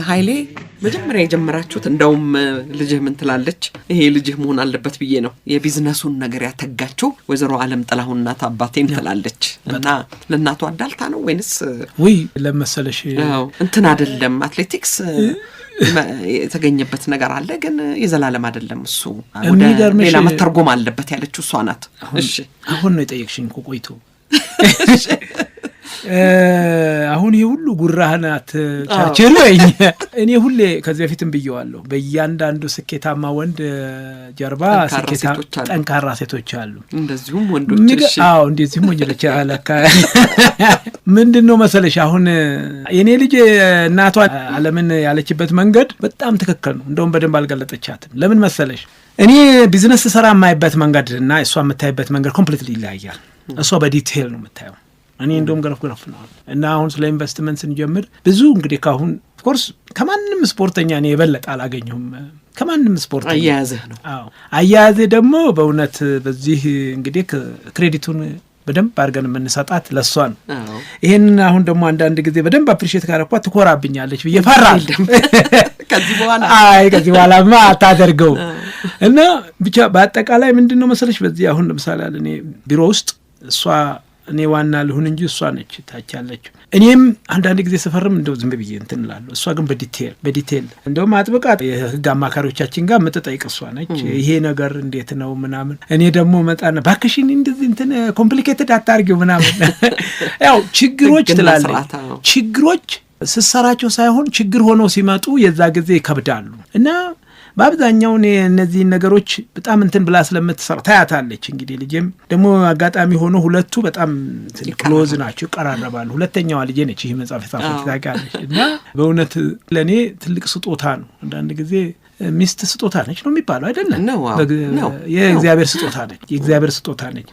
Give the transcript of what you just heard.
ኃይሌ መጀመሪያ የጀመራችሁት እንደውም ልጅህ ምን ትላለች? ይሄ ልጅህ መሆን አለበት ብዬ ነው የቢዝነሱን ነገር ያተጋቸው ወይዘሮ ዓለም ጥላሁን እናት አባቴን ትላለች። እና ለእናቷ አዳልታ ነው ወይንስ ወይ ለመሰለሽ እንትን አይደለም አትሌቲክስ የተገኘበት ነገር አለ ግን የዘላለም አይደለም እሱ ወደ ሌላ መተርጎም አለበት ያለችው እሷ ናት። እሺ አሁን ነው የጠየቅሽኝ እኮ ቆይቶ አሁን ይሄ ሁሉ ጉራህናት ቻርቸር ወይኝ እኔ ሁሌ ከዚህ በፊትም ብየዋለሁ በእያንዳንዱ ስኬታማ ወንድ ጀርባ ጠንካራ ሴቶች አሉ እንደዚሁም ወንዶች እሺ እንደዚህም ወንዶች አለካ ምንድነው መሰለሽ አሁን የኔ ልጅ እናቷ ዓለምን ያለችበት መንገድ በጣም ትክክል ነው እንደውም በደንብ አልገለጠቻትም ለምን መሰለሽ እኔ ቢዝነስ ሰራ የማይበት መንገድ እና እሷ የምታይበት መንገድ ኮምፕሊትሊ ይለያያል እሷ በዲቴል ነው የምታየው እኔ እንደውም ገረፍ ነው እና አሁን ስለ ኢንቨስትመንት ስንጀምር ብዙ እንግዲህ ካሁን ኦፍ ኮርስ ከማንንም ስፖርተኛ ነው የበለጠ አላገኘሁም ከማንንም ስፖርተኛ አያያዝህ ነው አያያዝህ ደግሞ በእውነት በዚህ እንግዲህ ክሬዲቱን በደንብ አድርገን የምንሰጣት ለሷ ነው ይሄን አሁን ደግሞ አንዳንድ ጊዜ በደንብ አፕሪሺየት ካረኳት ትኮራብኛለች በየፈራል ከዚህ በኋላማ አታደርገው እና ብቻ በአጠቃላይ ምንድነው መሰለሽ በዚህ አሁን ለምሳሌ እኔ ቢሮ ውስጥ እሷ እኔ ዋና ልሁን እንጂ እሷ ነች ታቻለች እኔም አንዳንድ ጊዜ ሰፈርም እንደው ዝም ብዬ እንትን እላለሁ እሷ ግን በዲቴል እንደውም አጥብቃ የህግ አማካሪዎቻችን ጋር መጠጣይቅ እሷ ነች ይሄ ነገር እንዴት ነው ምናምን እኔ ደግሞ መጣና ባክሽን እንደዚህ እንትን ኮምፕሊኬትድ አታርጊው ምናምን ያው ችግሮች ትላለች ችግሮች ስሰራቸው ሳይሆን ችግር ሆኖ ሲመጡ የዛ ጊዜ ይከብዳሉ እና በአብዛኛው እነዚህ ነገሮች በጣም እንትን ብላ ስለምትሰራ ታያታለች እንግዲህ ልጄም ደግሞ አጋጣሚ ሆኖ ሁለቱ በጣም ክሎዝ ናቸው ይቀራረባሉ ሁለተኛዋ ልጄ ነች ይሄ መጽሐፍ የጻፈች ታውቃለች እና በእውነት ለኔ ትልቅ ስጦታ ነው አንዳንድ ጊዜ ሚስት ስጦታ ነች ነው የሚባለው አይደለም የእግዚአብሔር ስጦታ ነች